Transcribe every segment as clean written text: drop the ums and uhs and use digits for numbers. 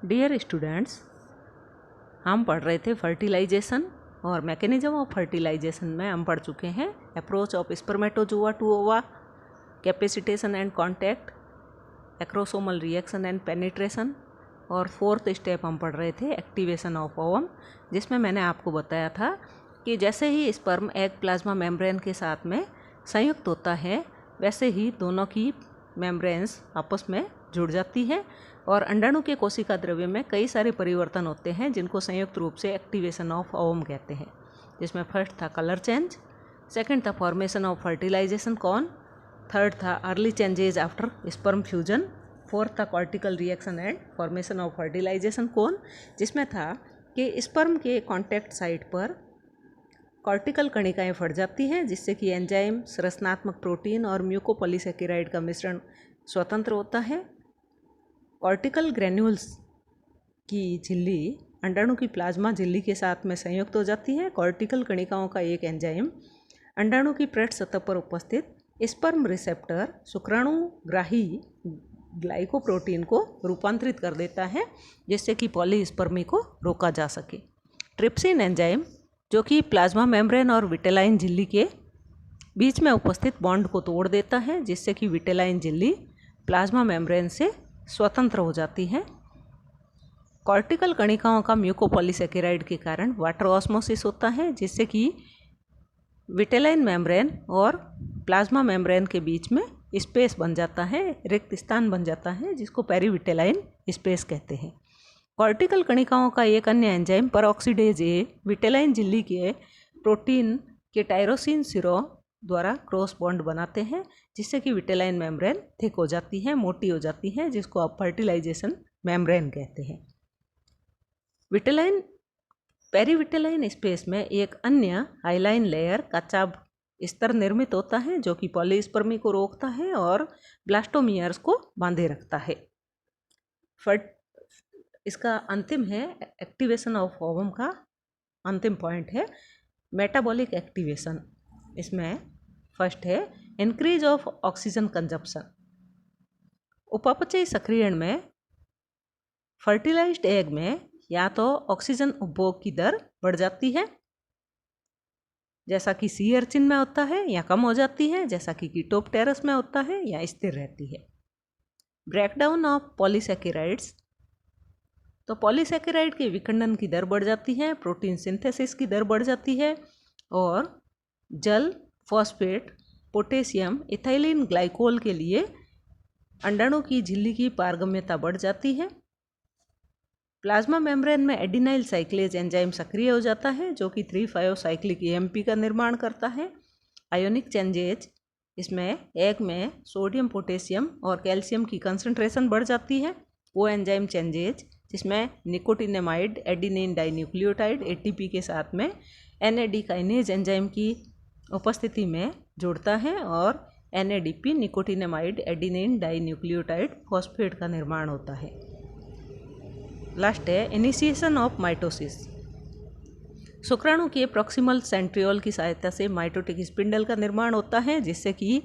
Dear students, हम पढ़ रहे थे फर्टिलाइजेशन और मैकेनिज्म ऑफ फर्टिलाइजेशन में हम पढ़ चुके हैं अप्रोच ऑफ स्पर्मेटोजोआ टू ओवा, capacitation and contact, acrosomal reaction and penetration, और फोर्थ स्टेप हम पढ़ रहे थे एक्टिवेशन ऑफ ओवम, जिसमें मैंने आपको बताया था कि जैसे ही स्पर्म एग प्लाज्मा मेम्ब्रेन के साथ में संयुक्त होता है वैसे ही दोनों की मेम्ब्रेन्स आपस में जुड़ जाती है और अंडाणु के कोशिका द्रव्य में कई सारे परिवर्तन होते हैं जिनको संयुक्त रूप से एक्टिवेशन ऑफ ओवम कहते हैं। जिसमें फर्स्ट था कलर चेंज, सेकंड था formation of fertilisation cone, third था early changes after sperm fusion, fourth था cortical reaction and formation of fertilisation cone, जिसमें था कि स्पर्म के कॉन्टैक्ट साइट पर कॉर्टिकल कणिकाएं फट जाती हैं जिससे कि एंजाइम, संरचनात्मक प्रोटीन और म्यूकोपॉलीसेकेराइड का मिश्रण स्वतंत्र होता है। कॉर्टिकल ग्रेन्यूल्स की झिल्ली अंडाणु की प्लाज्मा झिल्ली के साथ में संयुक्त हो जाती है। कॉर्टिकल कणिकाओं का एक एंजाइम अंडाणु की पृष्ठ सतह पर उपस्थित स्पर्म रिसेप्टर शुक्राणुग्राही ग्लाइकोप्रोटीन को रूपांतरित कर देता है जिससे कि पॉलीस्पर्मी को रोका जा सके। ट्रिप्सिन एंजाइम जो कि प्लाज्मा मेम्ब्रेन और विटेलाइन झिल्ली के बीच में उपस्थित बॉन्ड को तोड़ देता है जिससे कि विटेलाइन झिल्ली प्लाज्मा मेम्ब्रेन से स्वतंत्र हो जाती है। कॉर्टिकल कणिकाओं का म्यूकोपॉलीसेकेराइड के कारण वाटर ऑस्मोसिस होता है जिससे कि विटेलाइन मेम्ब्रेन और प्लाज्मा मेम्ब्रेन के बीच में स्पेस बन जाता है, रिक्त स्थान बन जाता है जिसको पेरीविटेलाइन स्पेस कहते हैं। कॉर्टिकल कणिकाओं का एक अन्य एंजाइम परऑक्सीडेज ए विटेलाइन झिल्ली के प्रोटीन के टायरोसिन सिरों द्वारा क्रॉस बॉन्ड बनाते हैं जिससे कि विटेलाइन मेम्ब्रेन थिक हो जाती है, मोटी हो जाती है, जिसको आप फर्टिलाइजेशन मेम्ब्रेन कहते हैं। विटेलाइन पेरीविटेलाइन स्पेस में एक अन्य हाइलाइन लेयर का चाप स्तर निर्मित होता है जो कि पॉलीस्पर्मी को रोकता है और ब्लास्टोमियर्स को बांधे रखता है। इसका अंतिम है एक्टिवेशन ऑफ ओवम का अंतिम पॉइंट है मेटाबॉलिक एक्टिवेशन। इसमें फर्स्ट है इंक्रीज ऑफ ऑक्सीजन कंजप्शन। उपापचयी सक्रियण में फर्टिलाइज्ड एग में या तो ऑक्सीजन उपभोग की दर बढ़ जाती है जैसा कि सी अर्चिन में होता है या कम हो जाती है जैसा कि कीटोप्टेरस में होता है या स्थिर रहती है। ब्रेकडाउन ऑफ पॉलीसेकेराइड्स, तो पॉलीसेकेराइड के विखंडन की दर बढ़ जाती है, प्रोटीन सिंथेसिस की दर बढ़ जाती है और जल, फॉस्फेट, पोटेशियम, इथाइलिन ग्लाइकोल के लिए अंडाणु की झिल्ली की पारगम्यता बढ़ जाती है। प्लाज्मा मेम्ब्रेन में एडिनाइल साइक्लेज एंजाइम सक्रिय हो जाता है जो कि 3,5 साइक्लिक एएमपी का निर्माण करता है। आयोनिक चेंजेज, इसमें एग में सोडियम, पोटेशियम और कैल्शियम की कंसंट्रेशन बढ़ जाती है। वो एंजाइम चेंजेज जिसमें निकोटिनेमाइड एडिनिन डाइन्यूक्लियोटाइड एटीपी के साथ में एनएडी काइनेज एंजाइम की उपस्थिति में जुड़ता है और NADP nicotinamide adenine dinucleotide phosphate का निर्माण होता है। लास्ट है इनिशिएशन ऑफ माइटोसिस। शुक्राणु के प्रॉक्सिमल सेंट्रियोल की सहायता से माइटोटिक स्पिंडल का निर्माण होता है जिससे कि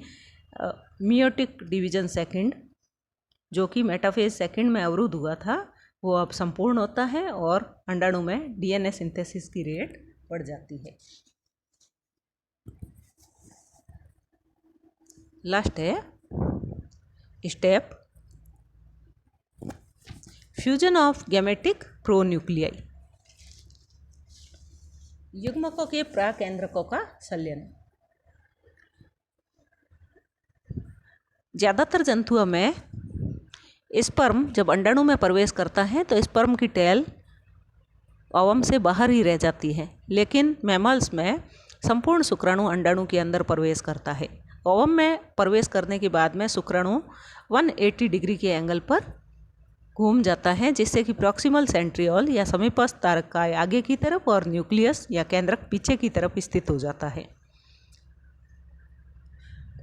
मियोटिक डिवीजन सेकंड जो कि मेटाफेज सेकंड में अवरुद्ध हुआ था वो अब संपूर्ण होता है और अंडाणु में डीएनए सिंथेसिस की रेट बढ़ जाती है। लास्ट है step fusion of gametic pronuclei, युग्मकों के प्राकेंद्रकों का संलयन। ज़्यादातर जंतुओं में स्पर्म जब अंडाणु में प्रवेश करता है तो स्पर्म की टेल ओवम से बाहर ही रह जाती है, लेकिन मैमल्स में संपूर्ण शुक्राणु अंडाणु के अंदर प्रवेश करता है। ओवम में प्रवेश करने के बाद में शुक्राणु 180 डिग्री के एंगल पर घूम जाता है जिससे कि प्रॉक्सिमल सेंट्रियोल या समीपस्थ तारकाय आगे की तरफ और न्यूक्लियस या केंद्रक पीछे की तरफ स्थित हो जाता है।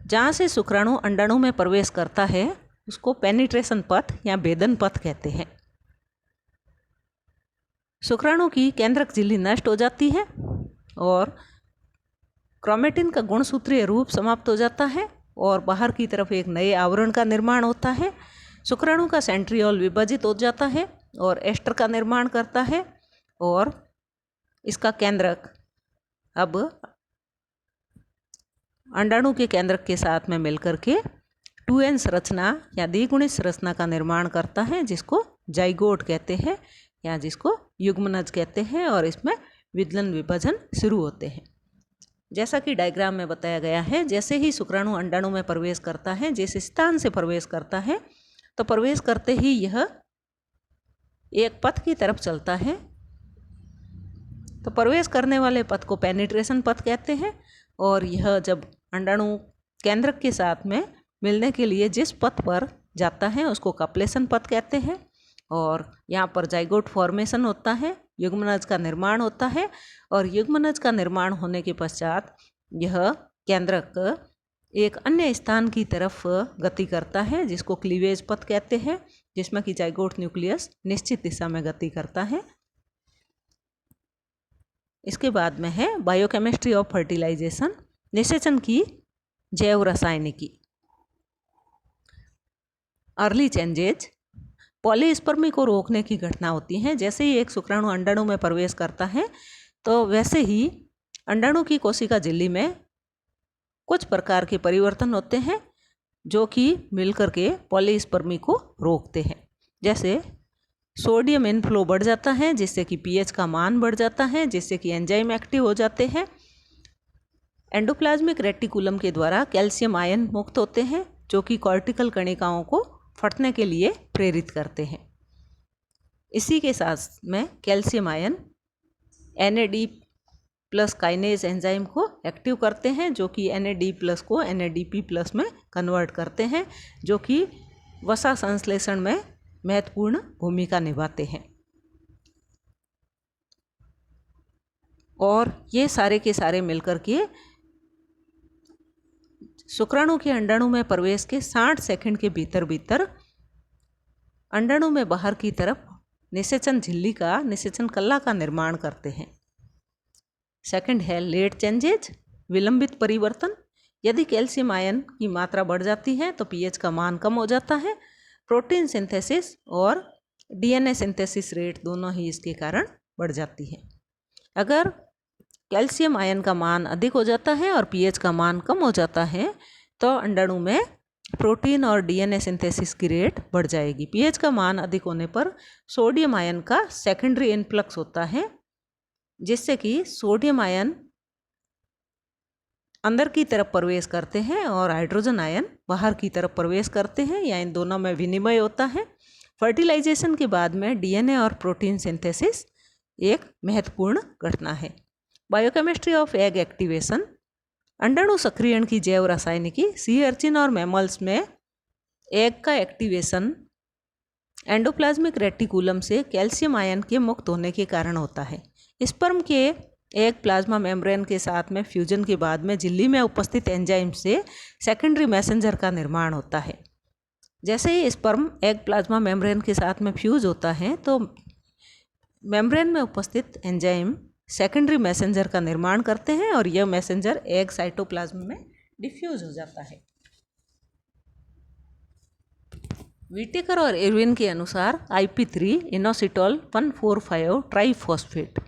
जहाँ से शुक्राणु अंडाणु में प्रवेश करता है उसको पेनिट्रेशन पथ या भेदन पथ कहते हैं। शुक्राणु की केंद्रक झिल्ली नष्ट हो जाती है और क्रोमेटिन का गुणसूत्रीय रूप समाप्त हो जाता है और बाहर की तरफ एक नए आवरण का निर्माण होता है। शुक्राणु का सेंट्रियोल विभाजित हो जाता है और एस्टर का निर्माण करता है। और इसका केंद्रक अब अंडाणु के केंद्रक के साथ में मिलकर के 2n संरचना या द्विगुणित संरचना का निर्माण करता है, जिसको जाइगोट कहते हैं या जिसको युग्मनज कहते हैं। और इसमें विदलन विभाजन शुरू होते हैं। जैसा कि डायग्राम में बताया गया है, जैसे ही शुक्राणु अंडाणु में प्रवेश करता है, जिस स्थान से प्रवेश करता है, तो प्रवेश करते ही यह एक पथ की तरफ चलता है। तो प्रवेश करने वाले पथ को पेनिट्रेशन पथ कहते हैं। और यह जब अंडाणु केंद्रक के साथ में मिलने के लिए जिस पथ पर जाता है उसको कपलेशन पथ कहते हैं। और यहाँ पर जाइगोट फॉर्मेशन होता है, युग्मनज का निर्माण होता है। और युग्मनज का निर्माण होने के पश्चात यह केंद्रक एक अन्य स्थान की तरफ गति करता है, जिसको क्लीवेज पथ कहते हैं, जिसमें कि जाइगोट न्यूक्लियस निश्चित दिशा में गति करता है। इसके बाद में है बायोकेमिस्ट्री ऑफ फर्टिलाइजेशन, निषेचन की जैव रसायनिकी। अर्ली चेंजेज पॉलीस्पर्मी को रोकने की घटना होती है। जैसे ही एक शुक्राणु अंडाणु में प्रवेश करता है, तो वैसे ही अंडाणु की कोशिका झिल्ली में कुछ प्रकार के परिवर्तन होते हैं, जो कि मिलकर के पॉलीस्पर्मी को रोकते हैं। जैसे सोडियम इनफ्लो बढ़ जाता है, जिससे कि पीएच का मान बढ़ जाता है, जिससे कि एंजाइम एक्टिव हो जाते हैं। एंडोप्लाज्मिक रेटिकुलम के द्वारा कैल्शियम आयन मुक्त होते हैं, जो कि कॉर्टिकल कणिकाओं को फटने के लिए प्रेरित करते हैं। इसी के साथ में calcium ion NAD+ kinase enzyme को एक्टिव करते हैं, जो कि NAD+ को NADP+ में कन्वर्ट करते हैं, जो कि वसा संश्लेषण में महत्वपूर्ण भूमिका निभाते हैं। और ये सारे के सारे मिलकर के शुक्राणु के अंडाणु में प्रवेश के 60 सेकंड के भीतर भीतर अंडाणु में बाहर की तरफ निषेचन झिल्ली का, निषेचन कला का निर्माण करते हैं। सेकंड है लेट चेंजेज, विलंबित परिवर्तन। यदि कैल्शियम आयन की मात्रा बढ़ जाती है तो पीएच का मान कम हो जाता है। प्रोटीन सिंथेसिस और DNA सिंथेसिस रेट दोनों ही इसके कारण बढ़ जाती है। अगर कैल्शियम आयन का मान अधिक हो जाता है और पीएच का मान कम हो जाता है, तो अंडाणु में प्रोटीन और DNA सिंथेसिस की रेट बढ़ जाएगी। पीएच का मान अधिक होने पर सोडियम आयन का सेकेंडरी इनफ्लक्स होता है, जिससे कि सोडियम आयन अंदर की तरफ प्रवेश करते हैं और हाइड्रोजन आयन बाहर की तरफ प्रवेश करते हैं, या इन दोनों में विनिमय होता है। फर्टिलाइजेशन के बाद में DNA और प्रोटीन सिंथेसिस एक महत्वपूर्ण घटना है। बायोकेमिस्ट्री ऑफ एग एक्टिवेशन, अंडाणु सक्रियण की जैव रासायनिकी। सी अर्चिन और मैमल्स में एग का एक्टिवेशन एंडोप्लाज्मिक रेटिकुलम से कैल्शियम आयन के मुक्त होने के कारण होता है। स्पर्म के एग प्लाज्मा मेम्ब्रेन के साथ में फ्यूजन के बाद में झिल्ली में उपस्थित एंजाइम से सेकेंडरी मैसेंजर का निर्माण होता है। जैसे ही स्पर्म एग प्लाज्मा मेम्ब्रेन के साथ में फ्यूज होता है, तो मेम्ब्रेन में उपस्थित एंजाइम सेकेंडरी मैसेंजर का निर्माण करते हैं और यह मैसेंजर एग साइटोप्लाज्म में डिफ्यूज हो जाता है। व्हिटेकर और इरविन के अनुसार IP3 inositol 1,4,5 triphosphate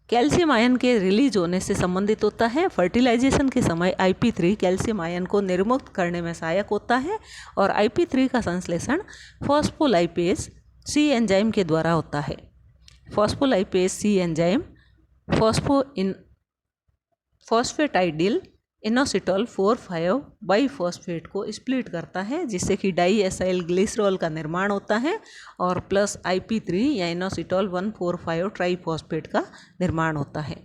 calcium ion के रिलीज होने से संबंधित होता है। फर्टिलाइजेशन के समय IP3 कैल्शियम आयन को निर्मुक्त करने में सहायक होता है और IP3 का संश्लेषण फॉस्फोलाइपेज C एंजाइम के द्वारा होता है। Phospholipase C enzyme phosphatidyl inositol 4,5 biphosphate को स्प्लिट करता है, जिससे कि डाईएसाइल ग्लिसरॉल का निर्माण होता है और प्लस IP3 या इनोसिटोल 1,4,5 ट्राइफॉस्फेट का निर्माण होता है।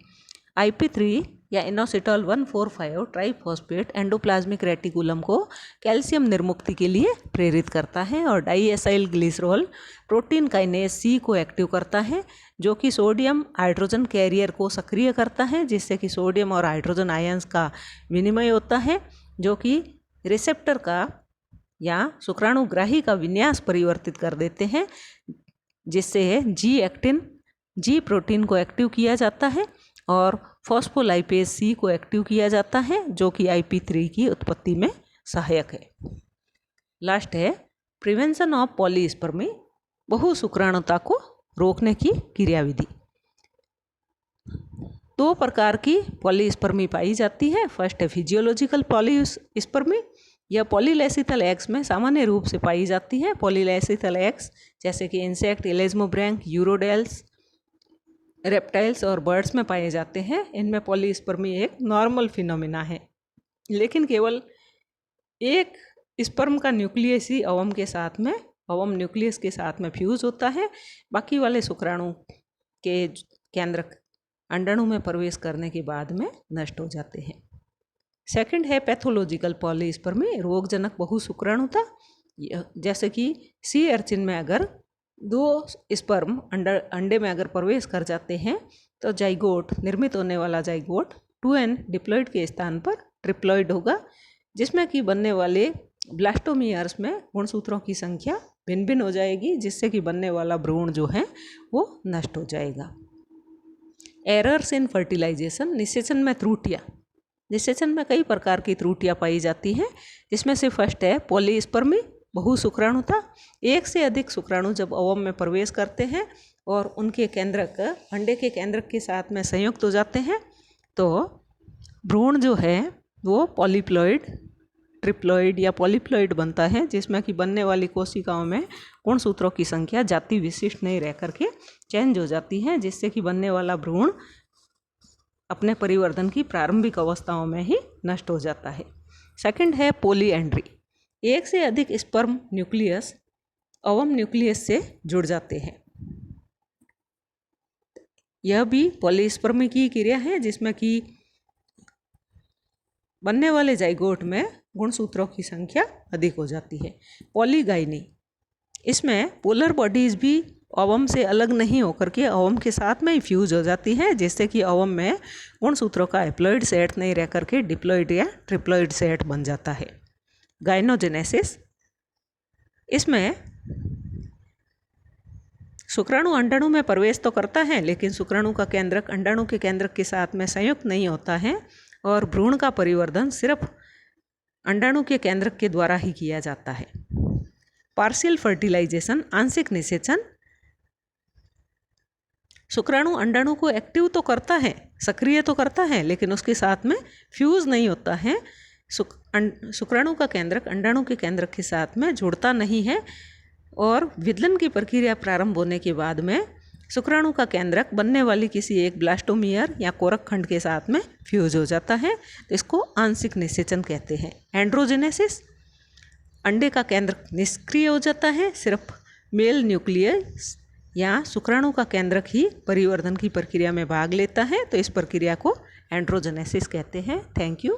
IP3 या इनोसिटोल 1,4,5 ट्राइफॉस्फेट एंडोप्लाज्मिक रेटिकुलम को कैल्शियम निर्मुक्ति के लिए प्रेरित करता है और डाईएसाइल ग्लिसरॉल प्रोटीन काइनेज C को एक्टिव करता है, जो कि सोडियम हाइड्रोजन कैरियर को सक्रिय करता है, जिससे कि सोडियम और हाइड्रोजन आयंस का विनिमय होता है, जो कि रिसेप्टर का या शुक्राणुग्राही का विन्यास परिवर्तित कर देते हैं, जिससे G प्रोटीन को एक्टिव किया जाता है और फॉस्फोलाइपेज C को एक्टिव किया जाता है, जो कि IP3 की उत्पत्ति में सहायक है। लास्ट है प्रिवेंशन ऑफ पॉलीस्पर्मी। बहुशुक्राणुता को रोकने की क्रियाविधि। 2 प्रकार की पॉलीस्पर्मी पाई जाती है। फर्स्ट है फिजियोलॉजिकल पॉलीस्पर्मी। यह पॉलीलेसिथल एग्स में सामान्य रूप से पाई जाती है। पॉलीलेसिथल एग्स जैसे कि इंसेक्ट, एलेज्मोब्रैंक, यूरोडेल्स, रेप्टाइल्स और बर्ड्स में पाए जाते हैं। इनमें पॉलीस्पर्मी एक नॉर्मल फिनोमिना है, लेकिन केवल एक स्पर्म का न्यूक्लियस ही अवम न्यूक्लियस के साथ में फ्यूज होता है। बाकी वाले शुक्राणु के केंद्रक अंडाणु में प्रवेश करने के बाद में नष्ट हो जाते हैं। सेकंड है पैथोलॉजिकल पॉलीस्पर्मी, रोगजनक बहुशुक्राणुता। जैसे कि सी अर्चिन में अगर 2 स्पर्म अंडे में अगर प्रवेश कर जाते हैं तो जाइगोट, निर्मित होने वाला जाइगोट 2n डिप्लॉइड के स्थान पर ट्रिप्लॉइड होगा, जिसमें कि बनने वाले ब्लास्टोमियर्स में गुणसूत्रों की संख्या भिन्न भिन्न हो जाएगी, जिससे कि बनने वाला भ्रूण जो है वो नष्ट हो जाएगा। एरर्स इन फर्टिलाइजेशन, निषेचन में त्रुटियाँ। निषेचन में कई प्रकार की त्रुटियाँ पाई जाती हैं, जिसमें से फर्स्ट है पॉलीस्पर्मी, बहुशुक्राणुता। एक से अधिक शुक्राणु जब अवम में प्रवेश करते हैं और उनके केंद्रक अंडे के केंद्रक के साथ में संयुक्त हो जाते हैं तो भ्रूण जो है वो पॉलीप्लॉइड, ट्रिप्लॉइड या पॉलीप्लॉइड बनता है, जिसमें कि बनने वाली कोशिकाओं में गुणसूत्रों की संख्या जाति विशिष्ट नहीं रह करके चेंज हो जाती है, जिससे कि बनने वाला भ्रूण अपने परिवर्धन की प्रारंभिक अवस्थाओं में ही नष्ट हो जाता है। सेकंड है पॉलीएंड्री। एक से अधिक स्पर्म न्यूक्लियस अवम न्यूक्लियस से जुड़ जाते हैं। यह भी पॉलीस्पर्मी की क्रिया है, जिसमें कि बनने वाले जाइगोट में गुणसूत्रों की संख्या अधिक हो जाती है। पॉलीगाइनी, इसमें पोलर बॉडीज भी अवम से अलग नहीं होकर के अवम के साथ में ही फ्यूज हो जाती है, जिससे कि अवम में गुणसूत्रों का हैप्लॉइड सेट नहीं रह करके डिप्लॉइड या ट्रिप्लॉइड सेट बन जाता है। गाइनोजेनेसिस, इसमें शुक्राणु अंडाणु में प्रवेश तो करता है, लेकिन शुक्राणु का केंद्रक अंडाणु के केंद्रक के साथ में संयुक्त नहीं होता है और भ्रूण का परिवर्धन सिर्फ अंडाणु के केंद्रक के द्वारा ही किया जाता है। पार्शियल फर्टिलाइजेशन, आंशिक निषेचन। शुक्राणु अंडाणु को एक्टिव तो करता है, सक्रिय तो करता है, लेकिन उसके साथ में फ्यूज नहीं होता है। शुक्राणु का केंद्रक अंडाणु के केंद्रक के साथ में जुड़ता नहीं है और विदलन की प्रक्रिया प्रारंभ होने के बाद में शुक्राणु का केंद्रक बनने वाली किसी एक ब्लास्टोमियर या कोरक खंड के साथ में फ्यूज हो जाता है, तो इसको आंशिक निषेचन कहते हैं। एंड्रोजेनेसिस, अंडे का केंद्रक निष्क्रिय हो जाता है, सिर्फ मेल न्यूक्लियस या शुक्राणु का केंद्रक ही परिवर्धन की प्रक्रिया में भाग लेता है, तो इस प्रक्रिया को एंड्रोजेनेसिस कहते हैं। Thank you.